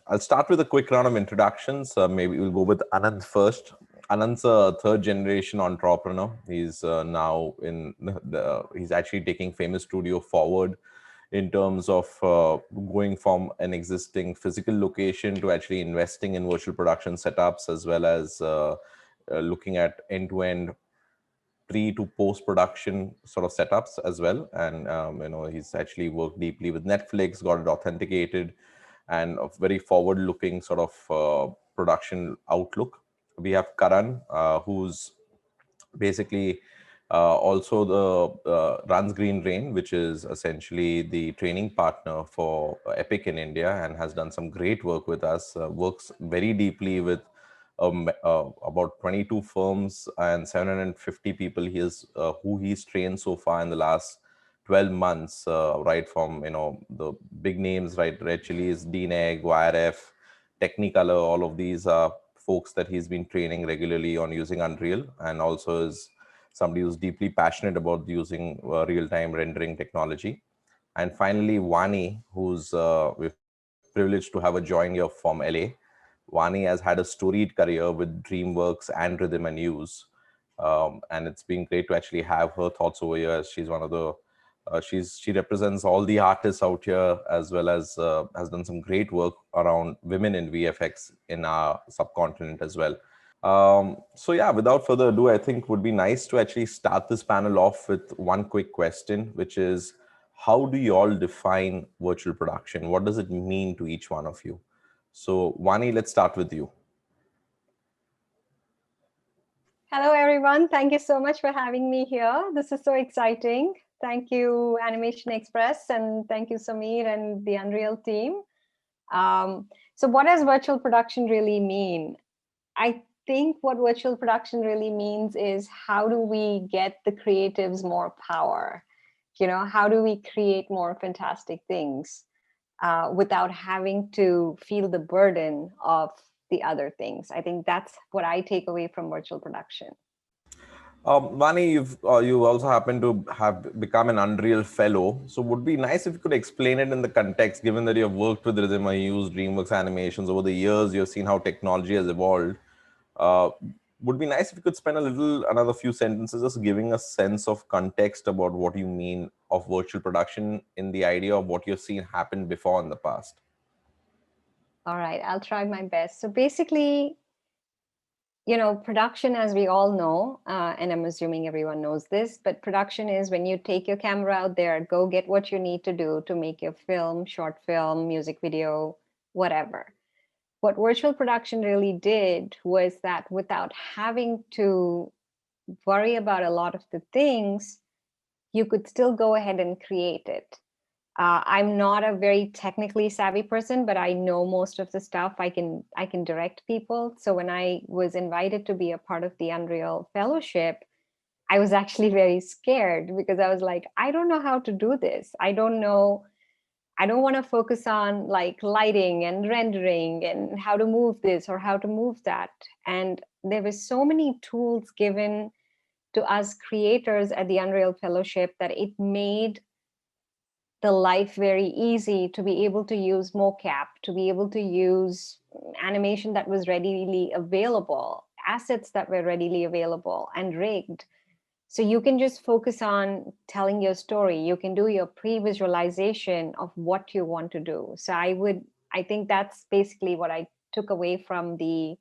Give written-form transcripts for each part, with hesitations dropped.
I'll start with a quick round of introductions. Maybe we'll go with Anant first. Anant's a third generation entrepreneur. He's now he's actually taking Famous Studio forward in terms of going from an existing physical location to actually investing in virtual production setups, as well as looking at end-to-end pre to post production sort of setups as well. And he's actually worked deeply with Netflix, got it authenticated, and a very forward looking sort of production outlook. We have Karan, who's basically also the runs Greenrain, which is essentially the training partner for Epic in India, and has done some great work with us. Works very deeply with about 22 firms and 750 people who he's trained so far in the last 12 months, right from the big names, right? Red Chilies, DNEG, YRF, Technicolor. All of these are folks that he's been training regularly on using Unreal, and also is somebody who's deeply passionate about using real-time rendering technology. And finally, Vani, who's we're privileged to have a join here from LA. Vani has had a storied career with DreamWorks and Rhythm and Use. And it's been great to actually have her thoughts over here, as she's one of the she represents all the artists out here, as well as has done some great work around women in VFX in our subcontinent as well. So yeah, without further ado, I think would be nice to actually start this panel off with one quick question, which is, how do you all define virtual production? What does it mean to each one of you? So Vani, let's start with you. Hello, everyone. Thank you so much for having me here. This is so exciting. Thank you, Animation Express, and thank you, Sameer and the Unreal team. So what does virtual production really mean? I think what virtual production really means is, how do we get the creatives more power? How do we create more fantastic things without having to feel the burden of the other things? I think that's what I take away from virtual production. Vani, you also happen to have become an Unreal Fellow. So would be nice if you could explain it in the context, given that you have worked with Rhythm and Use, DreamWorks animations over the years, you've seen how technology has evolved. Would be nice if you could spend another few sentences just giving a sense of context about what you mean of virtual production in the idea of what you've seen happen before in the past. All right, I'll try my best. So basically, production, as we all know, and I'm assuming everyone knows this, but production is when you take your camera out there, go get what you need to do to make your film, short film, music video, whatever. What virtual production really did was that, without having to worry about a lot of the things, you could still go ahead and create it. I'm not a very technically savvy person, but I know most of the stuff. I can direct people. So when I was invited to be a part of the Unreal Fellowship, I was actually very scared, because I was like, I don't know how to do this. I don't want to focus on like lighting and rendering and how to move this or how to move that. And there were so many tools given to us creators at the Unreal Fellowship that it made the life very easy to be able to use mocap, to be able to use animation that was readily available, assets that were readily available and rigged. So you can just focus on telling your story. You can do your pre-visualization of what you want to do. So I think that's basically what I took away from the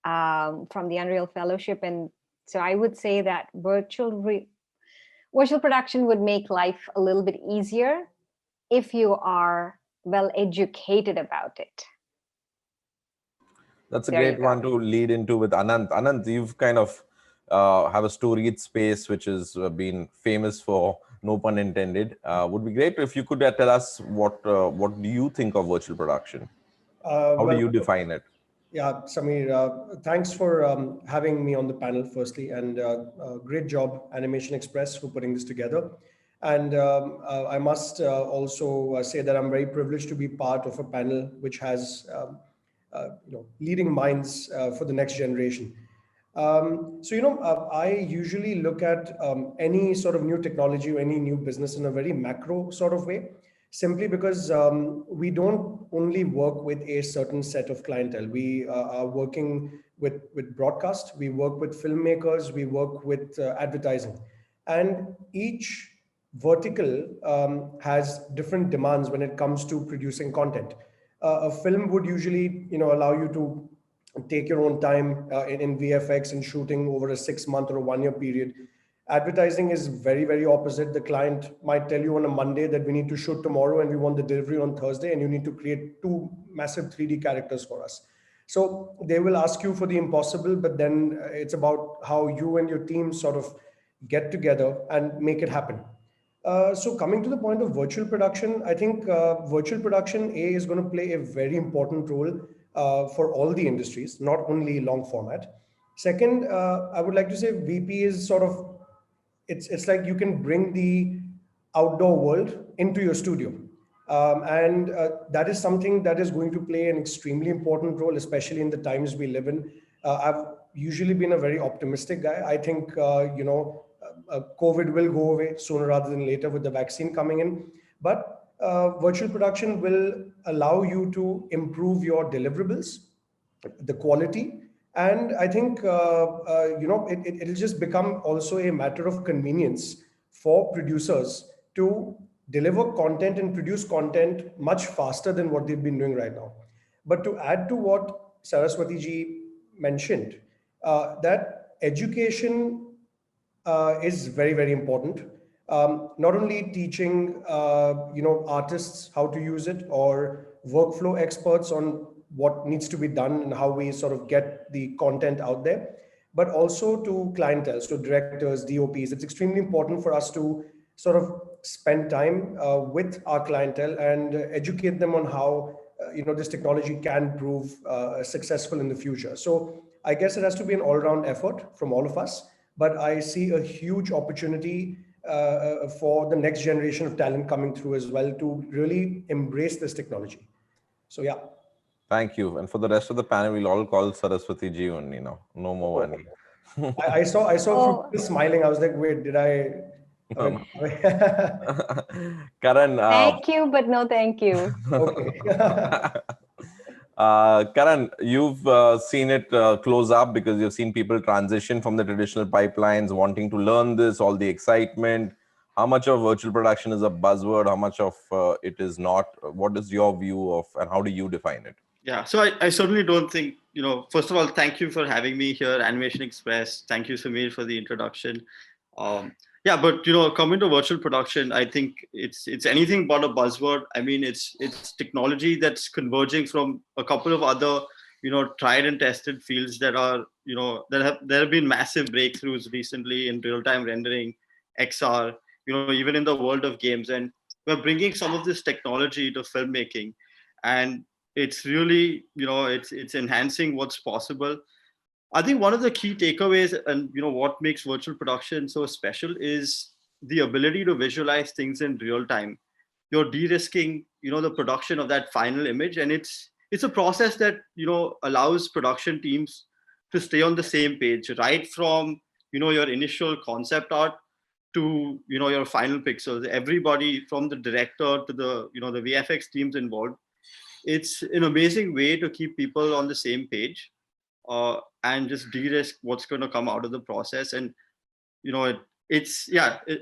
Unreal Fellowship. And so I would say that virtual production would make life a little bit easier if you are well educated about it. That's a great one to lead into with Anant. Anant, you've kind of have a storied space which has been famous for, no pun intended. Would be great if you could tell us what do you think of virtual production? How do you define it? Yeah, Sameer, thanks for having me on the panel firstly, and great job, Animation Express, for putting this together. And I must also say that I'm very privileged to be part of a panel which has leading minds for the next generation. I usually look at any sort of new technology or any new business in a very macro sort of way. simply because we don't only work with a certain set of clientele. We are working with broadcast, we work with filmmakers, we work with advertising. And each vertical has different demands when it comes to producing content. A film would usually, allow you to take your own time in VFX and shooting over a 6 month or a 1 year period. Advertising is very, very opposite. The client might tell you on a Monday that we need to shoot tomorrow and we want the delivery on Thursday, and you need to create two massive 3D characters for us. So they will ask you for the impossible, but then it's about how you and your team sort of get together and make it happen. So coming to the point of virtual production, I think virtual production is going to play a very important role for all the industries, not only long format. Second, I would like to say VP is sort of, it's like you can bring the outdoor world into your studio. And that is something that is going to play an extremely important role, especially in the times we live in. I've usually been a very optimistic guy. I think, COVID will go away sooner rather than later with the vaccine coming in. But virtual production will allow you to improve your deliverables, the quality. And I think, it'll just become also a matter of convenience for producers to deliver content and produce content much faster than what they've been doing right now. But to add to what Saraswati ji mentioned, that education is very, very important. Not only teaching, artists how to use it, or workflow experts on what needs to be done and how we sort of get the content out there, but also to clientele, so directors, DOPs. It's extremely important for us to sort of spend time with our clientele and educate them on how this technology can prove successful in the future. So I guess it has to be an all-round effort from all of us, but I see a huge opportunity for the next generation of talent coming through as well to really embrace this technology. So yeah. Thank you. And for the rest of the panel, we'll all call Saraswati ji only now. No more Vani. I saw a few people smiling. I was like, wait, did I? Karan. Thank you, but no thank you. Okay. Karan, you've seen it close up because you've seen people transition from the traditional pipelines, wanting to learn this, all the excitement. How much of virtual production is a buzzword? How much of it is not? What is your view of, and how do you define it? Yeah, so I certainly don't think, first of all, thank you for having me here, Animation Express. Thank you, Samir, for the introduction. Yeah, but coming to virtual production, I think it's anything but a buzzword. I mean, it's technology that's converging from a couple of other tried and tested fields that are there have been massive breakthroughs recently in real-time rendering, XR, even in the world of games, and we're bringing some of this technology to filmmaking, and it's really it's enhancing what's possible. I think one of the key takeaways and what makes virtual production so special is the ability to visualize things in real time. You're de-risking the production of that final image, and it's a process that allows production teams to stay on the same page right from your initial concept art to your final pixels. Everybody from the director to the the VFX teams involved, it's an amazing way to keep people on the same page and just de-risk what's going to come out of the process. And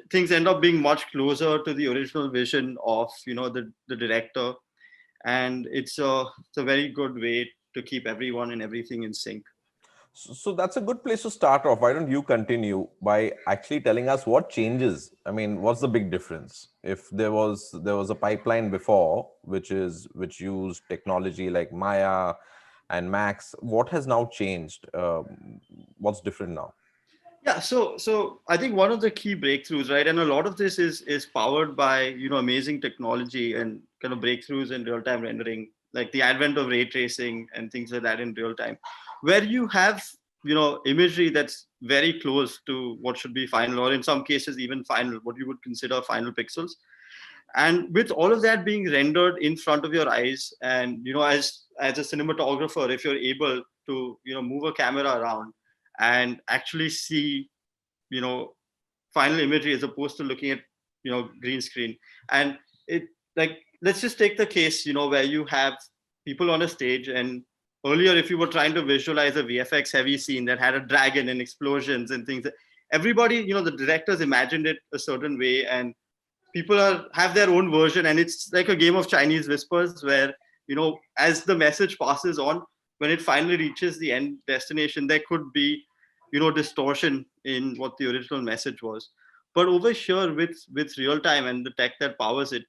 things end up being much closer to the original vision of the director, and it's a very good way to keep everyone and everything in sync. So that's a good place to start off. Why don't you continue by actually telling us what changes? I mean, what's the big difference? If there was a pipeline before, which used technology like Maya and Max, what has now changed? What's different now? Yeah, so I think one of the key breakthroughs, right, and a lot of this is powered by amazing technology and kind of breakthroughs in real-time rendering, like the advent of ray tracing and things like that in real time, where you have imagery that's very close to what should be final, or in some cases even final, what you would consider final pixels. And with all of that being rendered in front of your eyes, and as a cinematographer, if you're able to move a camera around and actually see final imagery as opposed to looking at green screen, and like, let's just take the case, where you have people on a stage, and earlier, if you were trying to visualize a VFX heavy scene that had a dragon and explosions and things, everybody, the directors imagined it a certain way, and people have their own version, and it's like a game of Chinese whispers where, as the message passes on, when it finally reaches the end destination, there could be, distortion in what the original message was. But over here, with real time and the tech that powers it,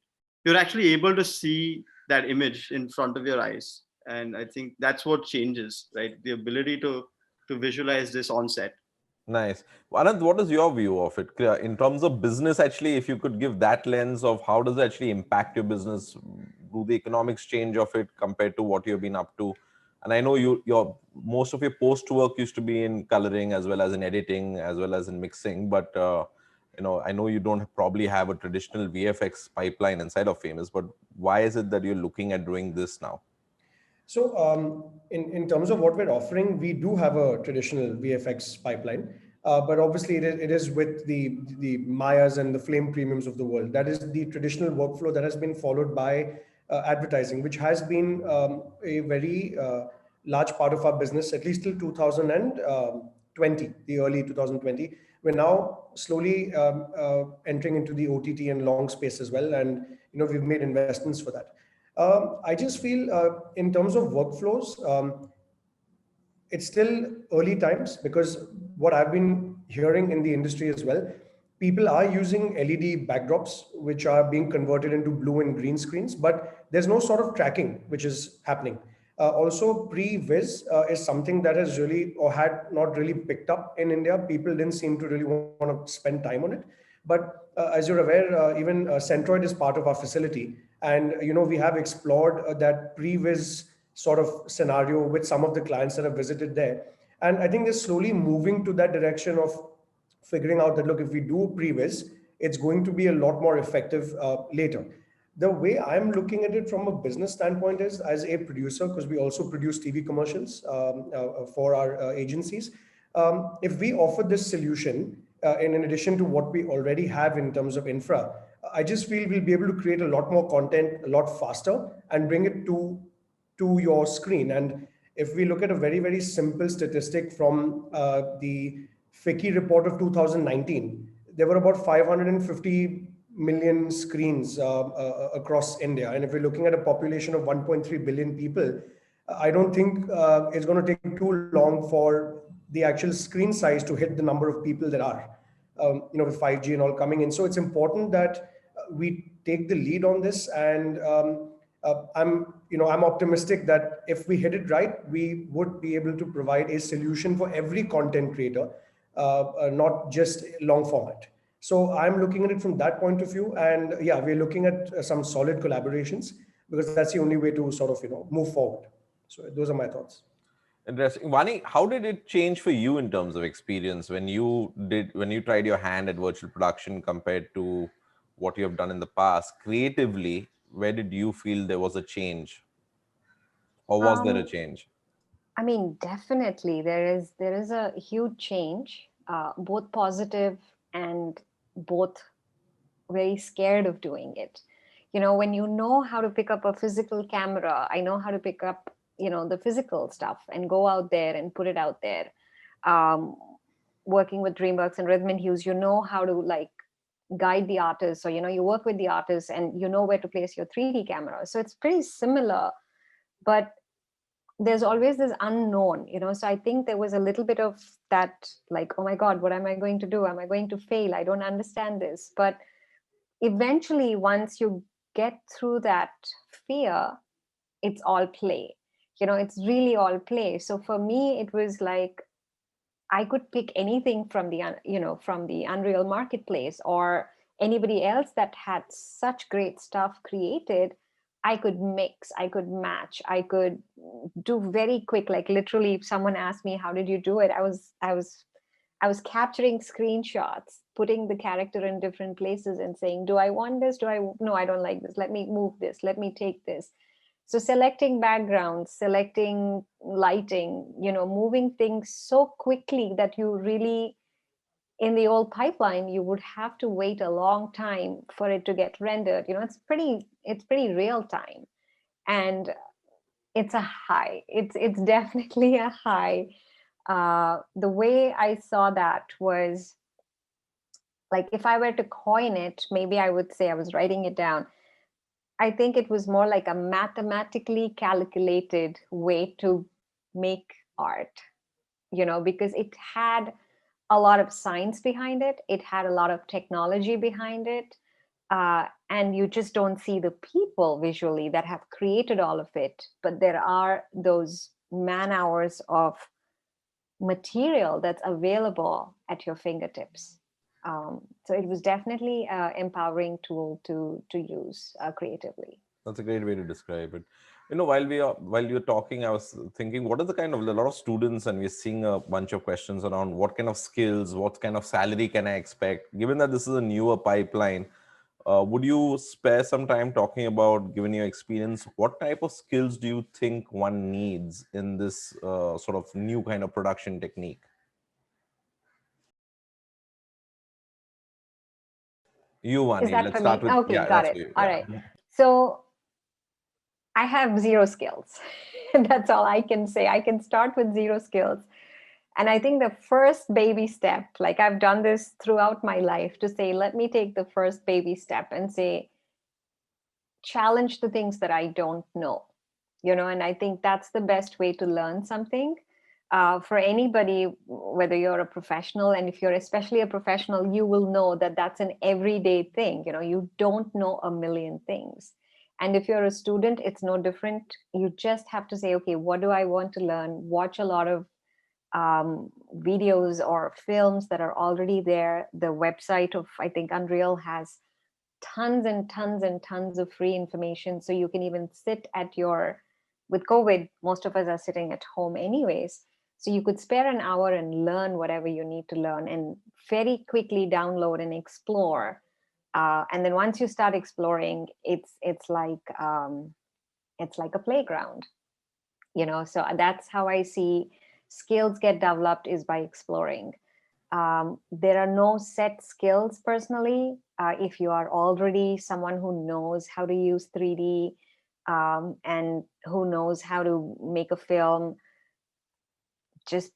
you're actually able to see that image in front of your eyes. And I think that's what changes, right? The ability to visualize this on set. Nice. Anant, what is your view of it? In terms of business, actually, if you could give that lens of how does it actually impact your business? Do the economics change of it compared to what you've been up to? And I know your most of your post work used to be in coloring as well as in editing as well as in mixing, but I know you don't probably have a traditional VFX pipeline inside of Famous, but why is it that you're looking at doing this now? So in terms of what we're offering, we do have a traditional VFX pipeline, but obviously it is with the Mayas and the Flame Premiums of the world. That is the traditional workflow that has been followed by advertising, which has been a very large part of our business, at least till 2020, the early 2020. We're now slowly entering into the OTT and long space as well, and we've made investments for that. I just feel in terms of workflows, it's still early times, because what I've been hearing in the industry as well, people are using LED backdrops, which are being converted into blue and green screens, but there's no sort of tracking which is happening. Also, pre-viz is something that has really, or had not really picked up in India. People didn't seem to really want to spend time on it. But as you're aware, even Centroid is part of our facility. And, we have explored that pre-viz sort of scenario with some of the clients that have visited there. And I think they're slowly moving to that direction of figuring out that, look, if we do pre-viz, it's going to be a lot more effective later. The way I'm looking at it from a business standpoint is, as a producer, because we also produce TV commercials for our agencies, if we offer this solution, in addition to what we already have in terms of infra, I just feel we'll be able to create a lot more content a lot faster and bring it to your screen. And if we look at a very, very simple statistic from the FICCI report of 2019, there were about 550 million screens across India. And if we're looking at a population of 1.3 billion people, I don't think it's going to take too long for the actual screen size to hit the number of people that are, with 5G and all coming in. So it's important that we take the lead on this. And I'm optimistic that if we hit it right, we would be able to provide a solution for every content creator, not just long format. So I'm looking at it from that point of view. And yeah, we're looking at some solid collaborations, because that's the only way to sort of, move forward. So those are my thoughts. Interesting. Vani, how did it change for you in terms of experience when you tried your hand at virtual production compared to what you have done in the past? Creatively, where did you feel there was a change? Or was there a change? I mean, definitely there is a huge change, both positive and both very scared of doing it. When you know how to pick up a physical camera, I know how to pick up, the physical stuff and go out there and put it out there. Working with DreamWorks and Rhythm and Hues, you know how to guide the artist. So, you work with the artist and you know where to place your 3D camera. So it's pretty similar, but there's always this unknown, so I think there was a little bit of that, oh my God, what am I going to do? Am I going to fail? I don't understand this. But eventually, once you get through that fear, it's all play. It's really all play. So for me, it was like I could pick anything from the Unreal Marketplace or anybody else that had such great stuff created. I could mix, I could match, I could do very quick, literally if someone asked me, how did you do it? I was capturing screenshots, putting the character in different places and saying, do I want this? No, I don't like this. Let me move this. Let me take this. So selecting backgrounds, selecting lighting, moving things so quickly that you really, in the old pipeline, you would have to wait a long time for it to get rendered. It's pretty real time, and it's a high. It's definitely a high. The way I saw that was, like, if I were to coin it, maybe I would say, I was writing it down, I think it was more like a mathematically calculated way to make art, because it had a lot of science behind it. It had a lot of technology behind it. And you just don't see the people visually that have created all of it. But there are those man hours of material that's available at your fingertips. So it was definitely an empowering tool to use creatively. That's a great way to describe it. While you're talking, I was thinking, what is the kind of, a lot of students, and we're seeing a bunch of questions around what kind of skills, what kind of salary can I expect? Given that this is a newer pipeline, would you spare some time talking about, given your experience, what type of skills do you think one needs in this sort of new kind of production technique? You, Is Vani, that let's for start me? with, Okay, yeah, got that's it. for you. All Yeah. right. So I have zero skills. That's all I can say. I can start with zero skills. And I think the first baby step, like I've done this throughout my life, to say, let me take the first baby step and say, challenge the things that I don't know, and I think that's the best way to learn something. For anybody, whether you're a professional, and if you're especially a professional, you will know that that's an everyday thing. You don't know a million things. And if you're a student, it's no different. You just have to say, okay, what do I want to learn? Watch a lot of videos or films that are already there. The website of, I think, Unreal has tons and tons and tons of free information. So you can even sit at with COVID, most of us are sitting at home anyways. So you could spare an hour and learn whatever you need to learn, and very quickly download and explore. And then once you start exploring, it's like a playground, So that's how I see skills get developed, is by exploring. There are no set skills personally. If you are already someone who knows how to use 3D, and who knows how to make a film, just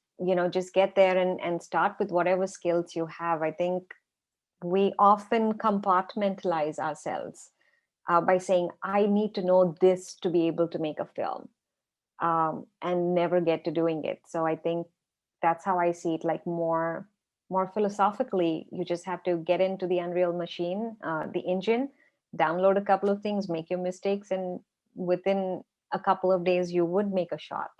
get there and start with whatever skills you have. I think we often compartmentalize ourselves by saying, I need to know this to be able to make a film, and never get to doing it. So I think that's how I see it, like more philosophically. You just have to get into the Unreal machine, the engine, download a couple of things, make your mistakes, and within a couple of days you would make a shot.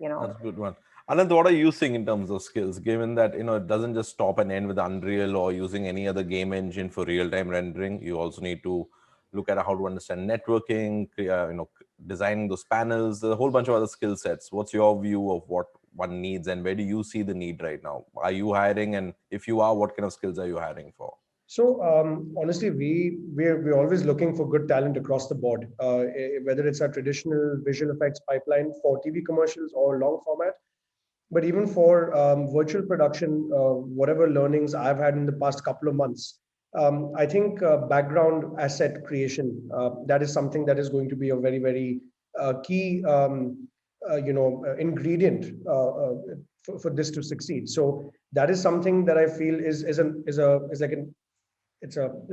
That's a good one. Anant, what are you seeing in terms of skills, given that, it doesn't just stop and end with Unreal or using any other game engine for real-time rendering? You also need to look at how to understand networking, designing those panels, a whole bunch of other skill sets. What's your view of what one needs, and where do you see the need right now? Are you hiring? And if you are, what kind of skills are you hiring for? So honestly, we're always looking for good talent across the board, whether it's a traditional visual effects pipeline for TV commercials or long format. But even for virtual production, whatever learnings I've had in the past couple of months, I think background asset creation, that is something that is going to be a very, very key ingredient for this to succeed. So that is something that I feel is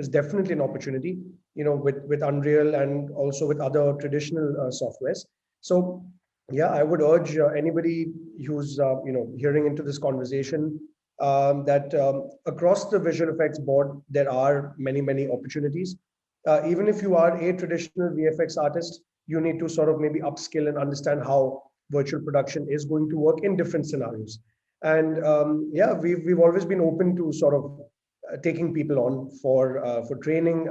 definitely an opportunity, with Unreal and also with other traditional softwares. So yeah, I would urge anybody who's hearing into this conversation, that across the visual effects board there are many opportunities. Even if you are a traditional VFX artist, you need to sort of maybe upskill and understand how virtual production is going to work in different scenarios. And yeah, we've always been open to sort of taking people on for training,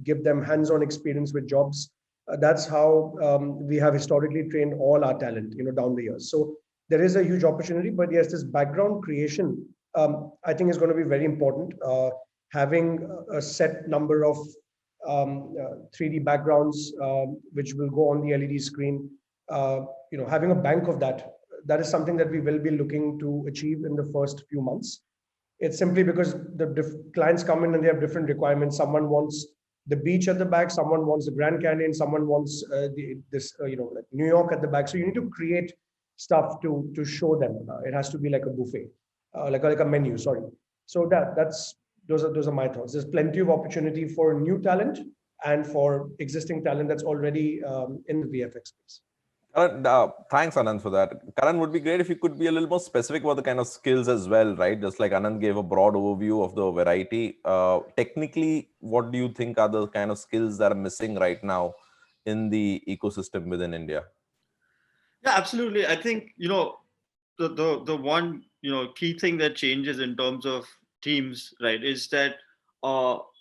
give them hands-on experience with jobs. That's how we have historically trained all our talent, down the years. So there is a huge opportunity, but yes, this background creation, I think is going to be very important. Having a set number of 3D backgrounds, which will go on the LED screen, having a bank of that is something that we will be looking to achieve in the first few months. It's simply because the clients come in and they have different requirements. Someone wants the beach at the back, someone wants the Grand Canyon, someone wants like New York at the back. So you need to create stuff to show them. It has to be like a buffet, like a menu. Sorry. So those are my thoughts. There's plenty of opportunity for new talent and for existing talent that's already in the VFX space. Karan, thanks, Anant, for that. Karan, would be great if you could be a little more specific about the kind of skills as well, right? Just like Anant gave a broad overview of the variety. Technically, what do you think are the kind of skills that are missing right now in the ecosystem within India? Yeah, absolutely. I think, the one, key thing that changes in terms of teams, right, is that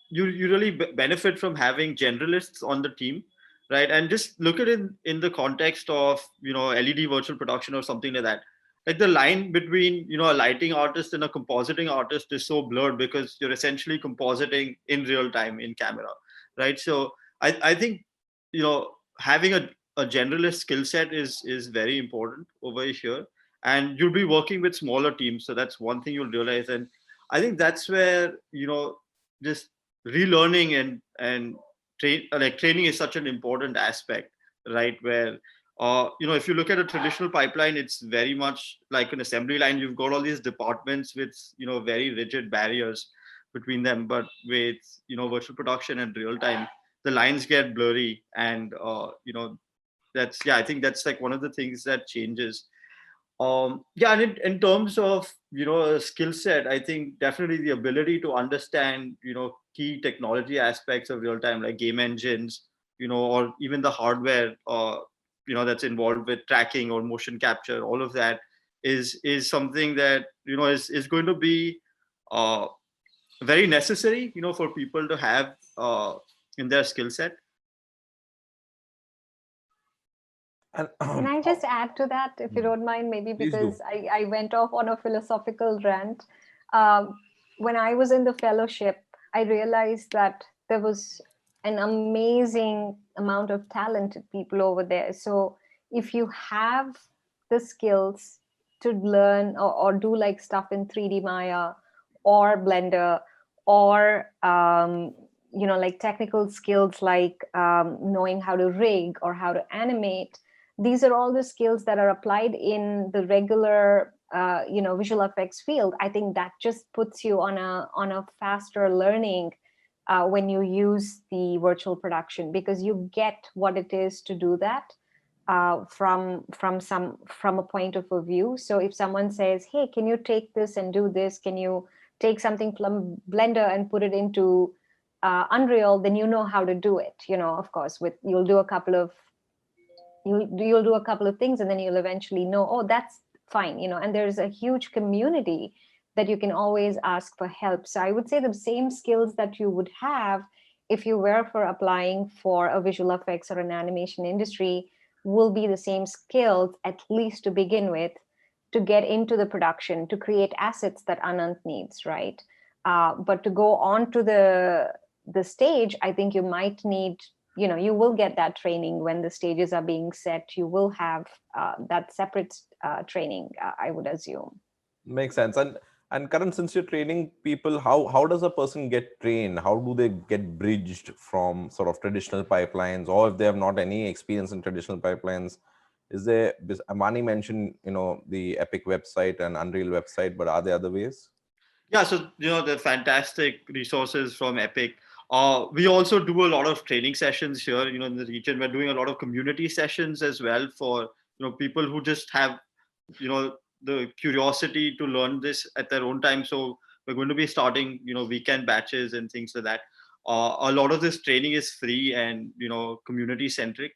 you really benefit from having generalists on the team, right? And just look at it in the context of, LED virtual production or something like that. Like the line between, a lighting artist and a compositing artist is so blurred because you're essentially compositing in real time in camera, right? So I think, having a generalist skill set is very important over here, and you'll be working with smaller teams, so that's one thing you'll realize. And I think that's where just relearning and training is such an important aspect, right? Where if you look at a traditional pipeline, it's very much like an assembly line. You've got all these departments with very rigid barriers between them, but with virtual production and real time, the lines get blurry, and I think that's like one of the things that changes. And in terms of a skill set, I think definitely the ability to understand key technology aspects of real time, like game engines, or even the hardware that's involved with tracking or motion capture. All of that is something that is going to be very necessary for people to have in their skill set. And, Can I just add to that, if you don't mind, maybe because I went off on a philosophical rant. When I was in the fellowship, I realized that there was an amazing amount of talented people over there. So if you have the skills to learn or do like stuff in 3D Maya or Blender, or like technical skills like knowing how to rig or how to animate, these are all the skills that are applied in the regular visual effects field. I think that just puts you on a faster learning when you use the virtual production, because you get what it is to do that from a point of view. So if someone says, hey, can you take this and do this, can you take something from Blender and put it into Unreal, then you know how to do it. Of course, you'll do a couple of things, and then you'll eventually know, oh, that's fine, and there's a huge community that you can always ask for help. So I would say the same skills that you would have if you were applying for a visual effects or an animation industry will be the same skills, at least to begin with, to get into the production, to create assets that Anant needs, right? But to go on to the stage, I think you might need, you will get that training when the stages are being set. You will have that separate training, I would assume. Makes sense. And Karan, since you're training people, how does a person get trained? How do they get bridged from sort of traditional pipelines, or if they have not any experience in traditional pipelines? Is there, Vani mentioned, the Epic website and Unreal website, but are there other ways? Yeah, so the fantastic resources from Epic. We also do a lot of training sessions here, in the region. We're doing a lot of community sessions as well for people who just have the curiosity to learn this at their own time. So we're going to be starting weekend batches and things like that. A lot of this training is free and community centric.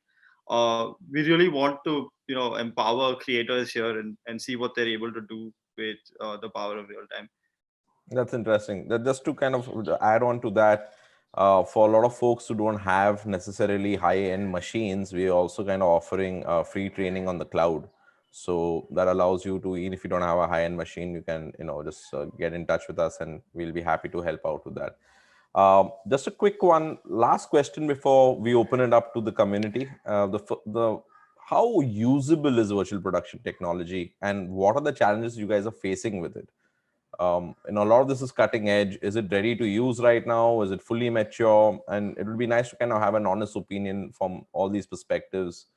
We really want to empower creators here and see what they're able to do with the power of real time. That's interesting. Just to kind of add on to that, for a lot of folks who don't have necessarily high-end machines, we're also kind of offering free training on the cloud. So that allows you to, even if you don't have a high-end machine, you can just get in touch with us, and we'll be happy to help out with that. Just a quick one, last question before we open it up to the community. How usable is virtual production technology, and what are the challenges you guys are facing with it? A lot of this is cutting edge. Is it ready to use right now? Is it fully mature? And it would be nice to kind of have an honest opinion from all these perspectives.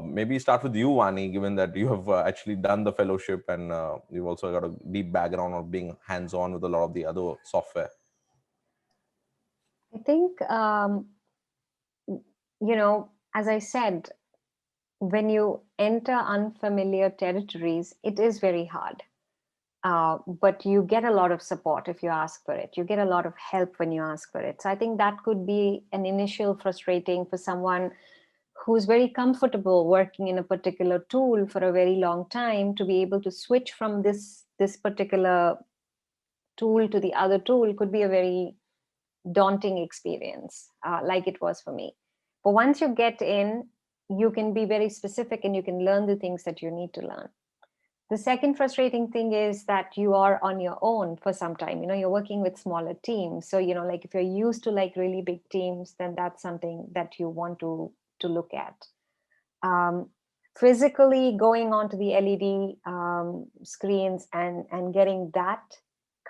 Maybe start with you, Vani, given that you have actually done the fellowship and you've also got a deep background of being hands-on with a lot of the other software. I think, as I said, when you enter unfamiliar territories, it is very hard. But you get a lot of support if you ask for it. You get a lot of help when you ask for it. So I think that could be an initial frustrating for someone who's very comfortable working in a particular tool for a very long time, to be able to switch from this particular tool to the other tool could be a very daunting experience, like it was for me. But once you get in, you can be very specific and you can learn the things that you need to learn. The second frustrating thing is that you are on your own for some time. You're working with smaller teams. So, like if you're used to like really big teams, then that's something that you want to look at. Physically going onto the LED screens and getting that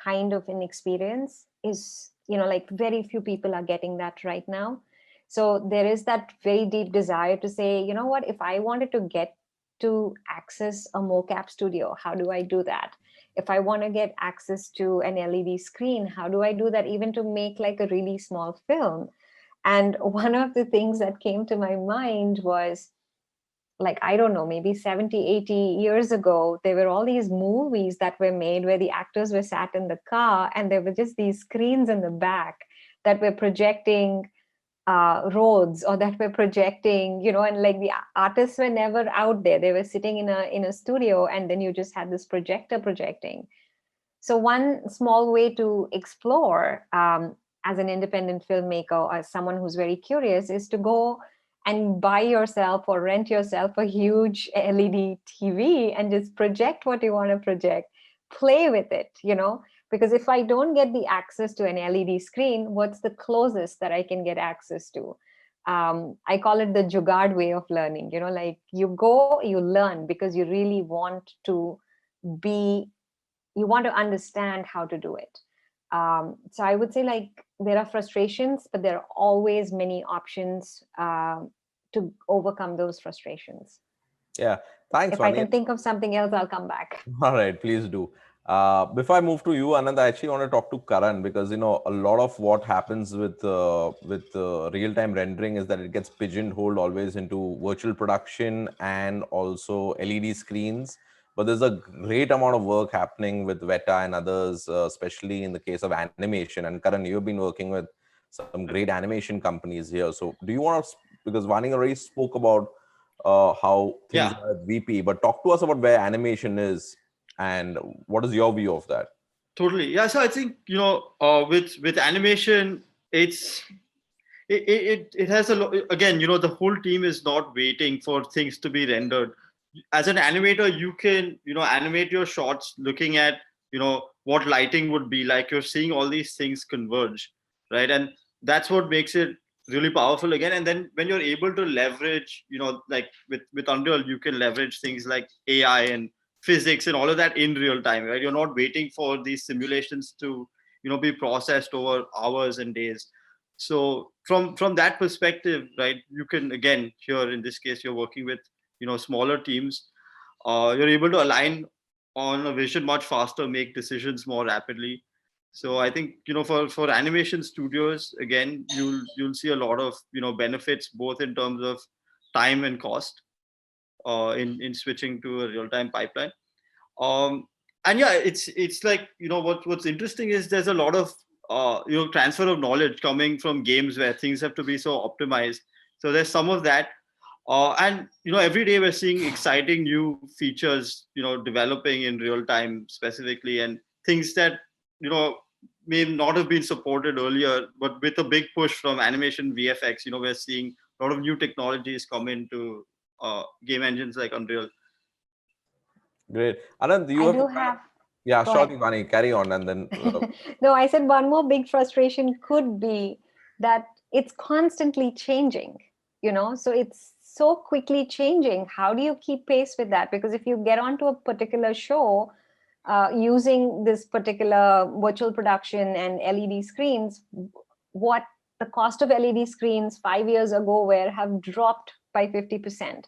kind of an experience is, like very few people are getting that right now. So there is that very deep desire to say, you know what, if I wanted to get to access a mocap studio, how do I do that? If I want to get access to an LED screen, how do I do that, even to make like a really small film? And one of the things that came to my mind was, like, I don't know, maybe 70, 80 years ago, there were all these movies that were made where the actors were sat in the car and there were just these screens in the back that were projecting roads, or that were projecting, and like the artists were never out there. They were sitting in a studio, and then you just had this projector projecting. So one small way to explore as an independent filmmaker or as someone who's very curious is to go and buy yourself or rent yourself a huge LED TV and just project what you want to project, play with it, because if I don't get the access to an LED screen, what's the closest that I can get access to? I call it the Jugaad way of learning. Like you go, you learn because you really want to you want to understand how to do it. So I would say, like, there are frustrations, but there are always many options to overcome those frustrations. Yeah, thanks, If Vani. I can think of something else, I'll come back. All right, please do. Before I move to you, Anant, I actually want to talk to Karan, because a lot of what happens with real-time rendering is that it gets pigeonholed always into virtual production and also LED screens. But there's a great amount of work happening with Weta and others, especially in the case of animation. And Karan, you've been working with some great animation companies here. So do you want to, because Vani already spoke about how things are at VP, but talk to us about where animation is and what is your view of that? Totally. Yeah. So I think, with animation, it has a lot. Again, the whole team is not waiting for things to be rendered. As an animator, you can, animate your shots looking at, what lighting would be like. You're seeing all these things converge, right? And that's what makes it really powerful again. And then when you're able to leverage, like with Unreal, you can leverage things like AI and physics and all of that in real time, right? You're not waiting for these simulations to, be processed over hours and days. So from that perspective, right, you can, again, here in this case, you're working with, smaller teams. You're able to align on a vision much faster, make decisions more rapidly. So I think, for animation studios, again, you'll see a lot of, benefits, both in terms of time and cost, in switching to a real-time pipeline. And yeah, it's like, what's interesting is there's a lot of transfer of knowledge coming from games where things have to be so optimized. So there's some of that. And every day we're seeing exciting new features, developing in real time specifically, and things that may not have been supported earlier, but with a big push from animation VFX, we're seeing a lot of new technologies come into game engines like Unreal. Great. Anand, I do have. Yeah, Go sure, ahead. Vani, carry on and then. No, I said one more big frustration could be that it's constantly changing, so it's so quickly changing. How do you keep pace with that? Because if you get onto a particular show, using this particular virtual production and LED screens, what the cost of LED screens 5 years ago were have dropped by 50%.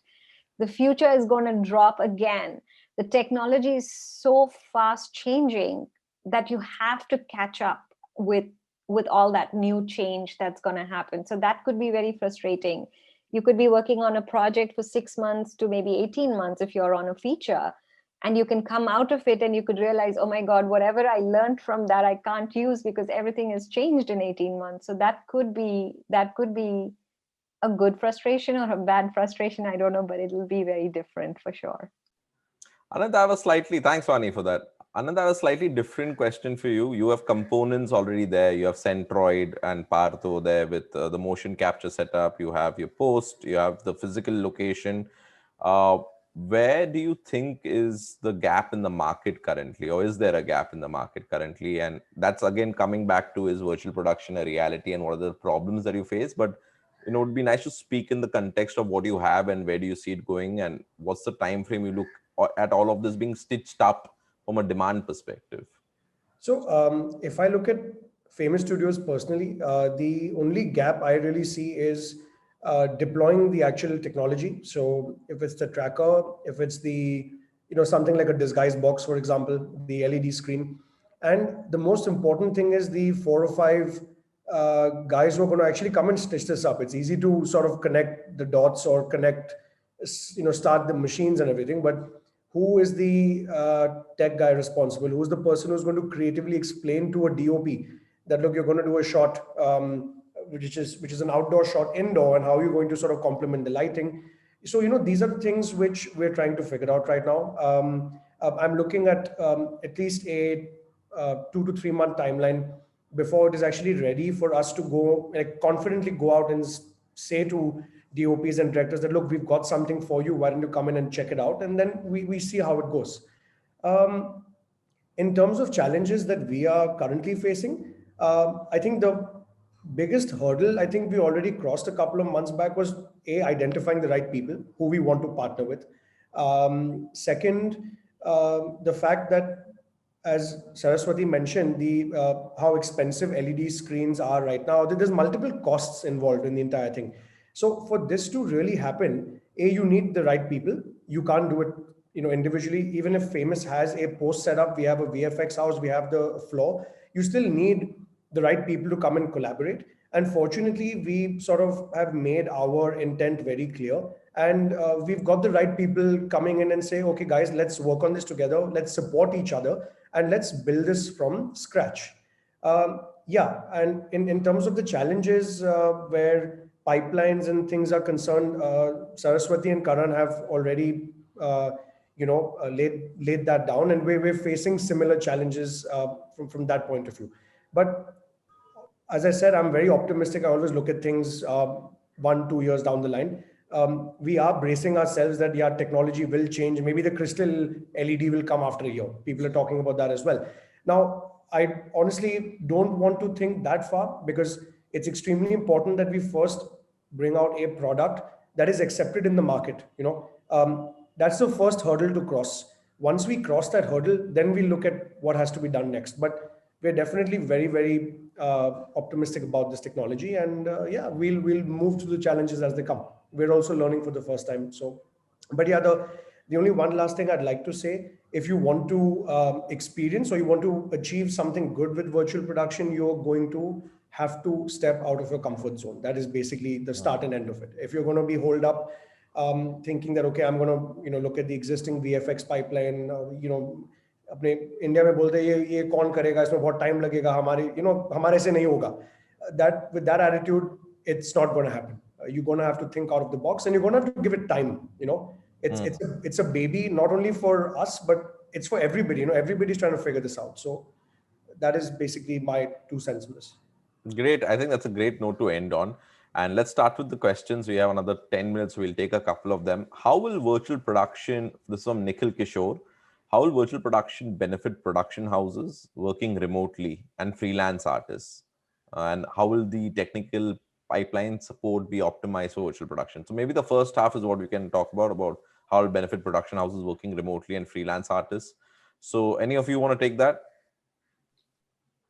The future is going to drop again. The technology is so fast changing that you have to catch up with all that new change that's going to happen. So that could be very frustrating. You could be working on a project for 6 months to maybe 18 months if you're on a feature, and you can come out of it and you could realize, oh my God, whatever I learned from that, I can't use because everything has changed in 18 months. So that could be a good frustration or a bad frustration. I don't know, but it'll be very different for sure. Anant, thanks Vani for that. Anant, I have a slightly different question for you. You have components already there. You have Centroid and Partho there with the motion capture setup. You have your post, you have the physical location. Where do you think is the gap in the market currently, or is there a gap in the market currently? And that's again coming back to, is virtual production a reality and what are the problems that you face? But it would be nice to speak in the context of what you have and where do you see it going, and what's the time frame you look at all of this being stitched up from a demand perspective. So if I look at famous studios personally, the only gap I really see is deploying the actual technology. So if it's the tracker, if it's the, something like a disguise box, for example, the LED screen. And the most important thing is the 4 or 5 guys who are going to actually come and stitch this up. It's easy to sort of connect the dots or connect, start the machines and everything. But who is the tech guy responsible? Who's the person who's going to creatively explain to a DOP that, look, you're going to do a shot, which is an outdoor shot indoor, and how you're going to sort of complement the lighting. So, these are the things which we're trying to figure out right now. I'm looking at least a 2 to 3 month timeline before it is actually ready for us to go, confidently go out and say to DOPs and directors that, look, we've got something for you. Why don't you come in and check it out? And then we see how it goes. In terms of challenges that we are currently facing, I think the biggest hurdle I think we already crossed a couple of months back was identifying the right people who we want to partner with. Second, the fact that, as Saraswathi mentioned, the how expensive LED screens are right now. There's multiple costs involved in the entire thing. So for this to really happen, you need the right people. You can't do it, individually. Even if Famous has a post setup, we have a VFX house, we have the floor. You still need the right people to come and collaborate. And fortunately, we sort of have made our intent very clear. And we've got the right people coming in and say, okay, guys, let's work on this together. Let's support each other and let's build this from scratch. Yeah, and in terms of the challenges where pipelines and things are concerned, Saraswathi and Karan have already, laid that down, and we're facing similar challenges from that point of view. But as I said, I'm very optimistic. I always look at things 1-2 years down the line. We are bracing ourselves that, yeah, technology will change. Maybe the crystal LED will come after a year. People are talking about that as well. Now, I honestly don't want to think that far, because it's extremely important that we first bring out a product that is accepted in the market. That's the first hurdle to cross. Once we cross that hurdle, then we look at what has to be done next. But we're definitely very, very optimistic about this technology, and yeah, we'll move through the challenges as they come. We're also learning for the first time. So, but yeah, the only one last thing I'd like to say, if you want to experience or you want to achieve something good with virtual production, you're going to have to step out of your comfort zone. That is basically the start and end of it. If you're going to be holed up thinking that, okay, I'm going to look at the existing VFX pipeline, अपने India में बोलते हैं ये कौन करेगा, इसमें बहुत time लगेगा, हमारे से नहीं होगा. That with that attitude, it's not going to happen. You're going to have to think out of the box, and you're going to have to give it time. It's a baby, not only for us, but it's for everybody. Everybody's trying to figure this out. So that is basically my 2 cents on this. Great. I think that's a great note to end on. And let's start with the questions. We have another 10 minutes. We'll take a couple of them. How will virtual production, this is from Nikhil Kishore, how will virtual production benefit production houses working remotely and freelance artists? And how will the technical pipeline support be optimized for virtual production? So maybe the first half is what we can talk about how it will benefit production houses working remotely and freelance artists. So any of you want to take that?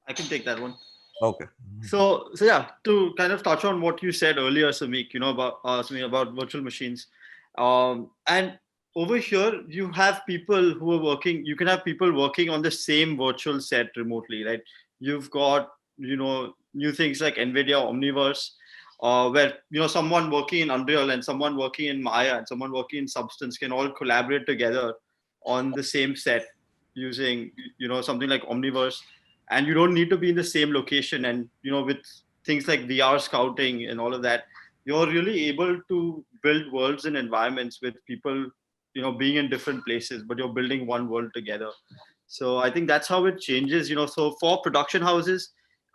I can take that one. Okay. So yeah, to kind of touch on what you said earlier, Samik, about Samik, about virtual machines, and over here you have people who are working. You can have people working on the same virtual set remotely, right? You've got new things like NVIDIA Omniverse, where someone working in Unreal and someone working in Maya and someone working in Substance can all collaborate together on the same set using something like Omniverse, and you don't need to be in the same location. And with things like VR scouting and all of that, you're really able to build worlds and environments with people being in different places, but you're building one world together. So I think that's how it changes. So for production houses,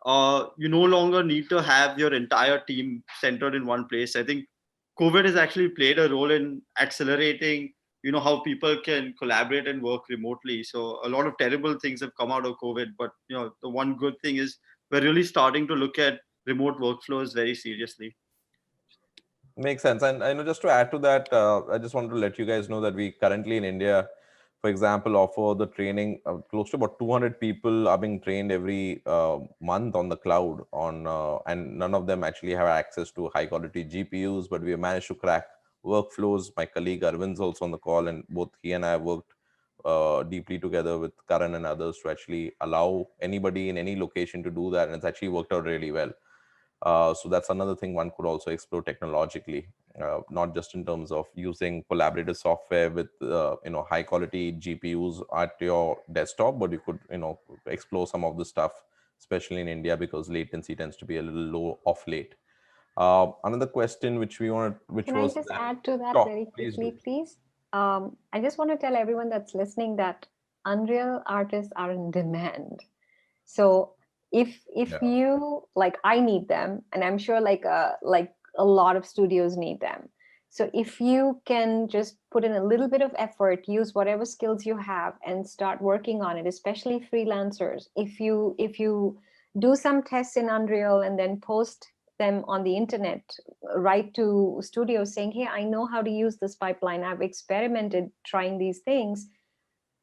you no longer need to have your entire team centered in one place. I think COVID has actually played a role in accelerating how people can collaborate and work remotely. So a lot of terrible things have come out of COVID, but the one good thing is we're really starting to look at remote workflows very seriously. Makes sense. And I know, just to add to that, I just wanted to let you guys know that we currently in India, for example, offer the training. Close to about 200 people are being trained every month on the cloud, and none of them actually have access to high quality GPUs, but we have managed to crack workflows. My colleague Arvind's also on the call, and both he and I have worked deeply together with Karan and others to actually allow anybody in any location to do that. And it's actually worked out really well. So that's another thing one could also explore technologically, not just in terms of using collaborative software with high quality GPUs at your desktop, but you could explore some of the stuff, especially in India, because latency tends to be a little low of late. Another question which we wanted, which Can was I just add to that Sure, very please quickly, do. please? I just want to tell everyone that's listening that Unreal artists are in demand. So if Yeah. you like, I need them, and I'm sure like a lot of studios need them. So if you can just put in a little bit of effort, use whatever skills you have, and start working on it, especially freelancers. If you do some tests in Unreal and then post them on the internet, write to studios saying, hey, I know how to use this pipeline, I've experimented trying these things.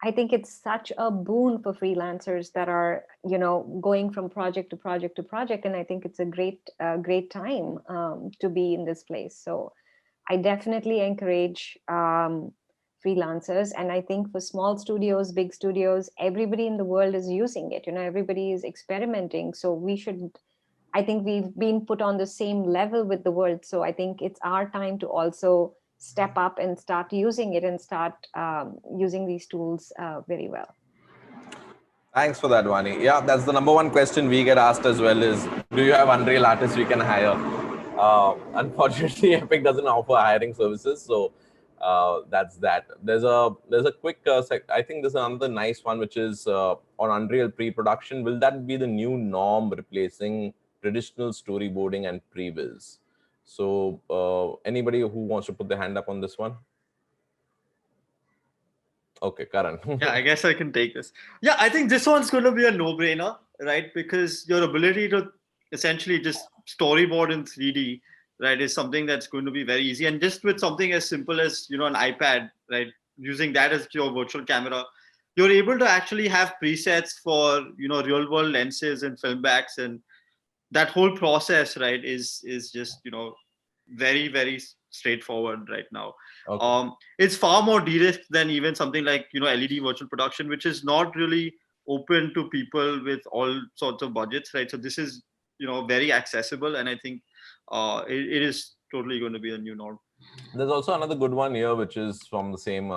I think it's such a boon for freelancers that are, going from project to project to project. And I think it's a great time to be in this place. So I definitely encourage freelancers. And I think for small studios, big studios, everybody in the world is using it. Everybody is experimenting. So I think we've been put on the same level with the world. So I think it's our time to also step up and start using it and start using these tools very well. Thanks for that, Vani. Yeah, that's the number one question we get asked as well is, do you have Unreal artists we can hire? Unfortunately, Epic doesn't offer hiring services. So that's that. There's a quick, I think there's another nice one, which is on Unreal pre-production. Will that be the new norm, replacing traditional storyboarding and pre-viz? So anybody who wants to put their hand up on this one? Okay, Karan. Yeah, I guess I can take this. Yeah, I think this one's going to be a no-brainer, right? Because your ability to essentially just storyboard in 3D, right, is something that's going to be very easy. And just with something as simple as, an iPad, right, using that as your virtual camera, you're able to actually have presets for, real-world lenses and film backs, and that whole process, right, is just, very, very straightforward right now. Okay. It's far more de-risked than even something like LED virtual production, which is not really open to people with all sorts of budgets, right? So this is very accessible, and I think it is totally going to be a new norm. There's also another good one here, which is from the same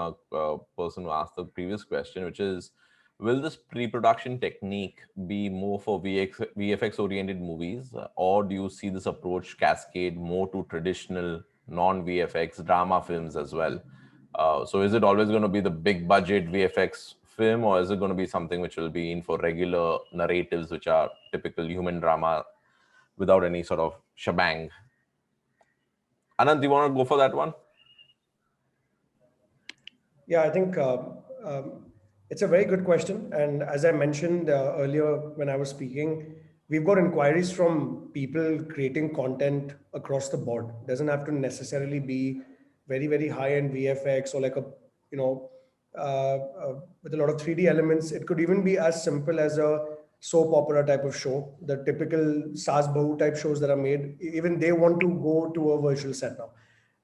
person who asked the previous question, which is, will this pre-production technique be more for VFX-oriented movies, or do you see this approach cascade more to traditional non-VFX drama films as well? So is it always going to be the big budget VFX film, or is it going to be something which will be in for regular narratives, which are typical human drama without any sort of shebang? Anant, do you want to go for that one? Yeah, I think it's a very good question. And as I mentioned earlier when I was speaking, we've got inquiries from people creating content across the board. Doesn't have to necessarily be very, very high-end VFX or like a, with a lot of 3D elements. It could even be as simple as a soap opera type of show, the typical Saas Bahu type shows that are made. Even they want to go to a virtual set now.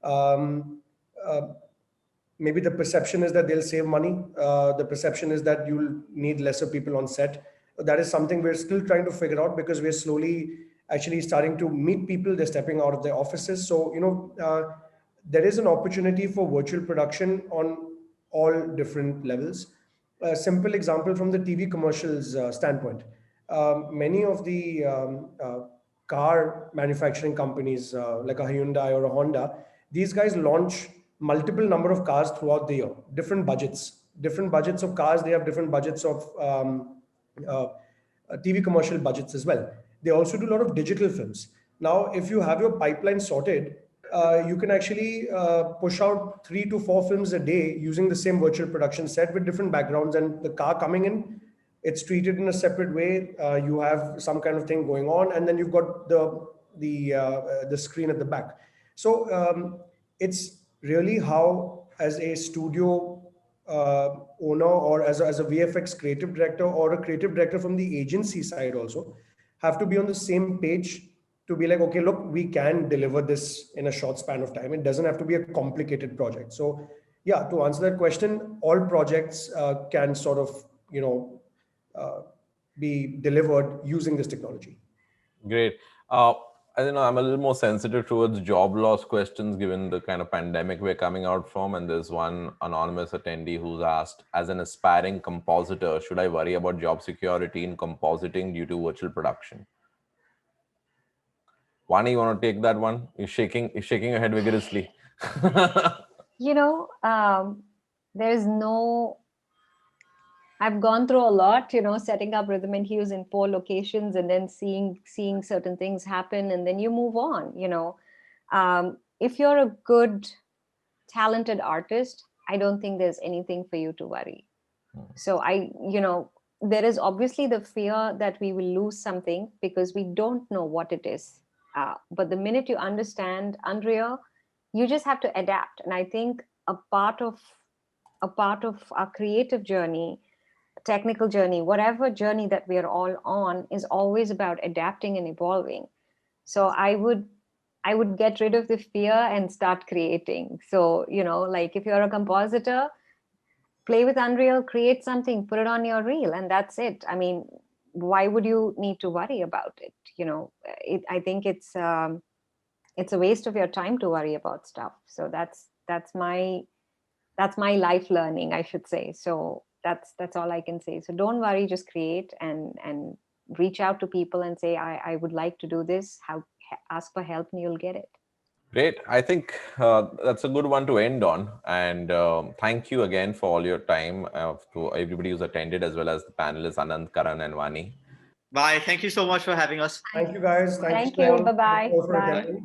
Uh, Maybe the perception is that they'll save money. The perception is that you'll need lesser people on set. That is something we're still trying to figure out, because we're slowly actually starting to meet people. They're stepping out of their offices. So, there is an opportunity for virtual production on all different levels. A simple example from the TV commercials standpoint. Many of the car manufacturing companies, like a Hyundai or a Honda, these guys launch multiple number of cars throughout the year, different budgets of cars. They have different budgets of uh, TV commercial budgets as well. They also do a lot of digital films. Now, if you have your pipeline sorted, you can actually push out 3 to 4 films a day using the same virtual production set with different backgrounds, and the car coming in, it's treated in a separate way. You have some kind of thing going on, and then you've got the screen at the back. So it's really how, as a studio owner, or as a VFX creative director, or a creative director from the agency side also, have to be on the same page to be like, okay, look, we can deliver this in a short span of time. It doesn't have to be a complicated project. So yeah, to answer that question, all projects can sort of, be delivered using this technology. Great. I don't know, I'm a little more sensitive towards job loss questions given the kind of pandemic we're coming out from. And there's one anonymous attendee who's asked, as an aspiring compositor, should I worry about job security in compositing due to virtual production? Vani, you want to take that one? You're shaking your head vigorously. There's no, I've gone through a lot, setting up rhythm and hues in 4 locations, and then seeing certain things happen, and then you move on. If you're a good, talented artist, I don't think there's anything for you to worry. So there is obviously the fear that we will lose something because we don't know what it is. But the minute you understand Unreal, you just have to adapt. And I think a part of our creative journey, technical journey, whatever journey that we are all on, is always about adapting and evolving. So I would get rid of the fear and start creating. So, like if you're a compositor, play with Unreal, create something, put it on your reel, and that's it. I mean, why would you need to worry about it? I think it's a waste of your time to worry about stuff. So that's my life learning, I should say. So that's all I can say. So don't worry, just create and reach out to people and say, I would like to do this. Ask for help and you'll get it. Great. I think that's a good one to end on. And thank you again for all your time to everybody who's attended, as well as the panelists, Anant, Karan, and Vani. Bye. Thank you so much for having us. Thank you, guys. Thank you. Bye-bye. Bye.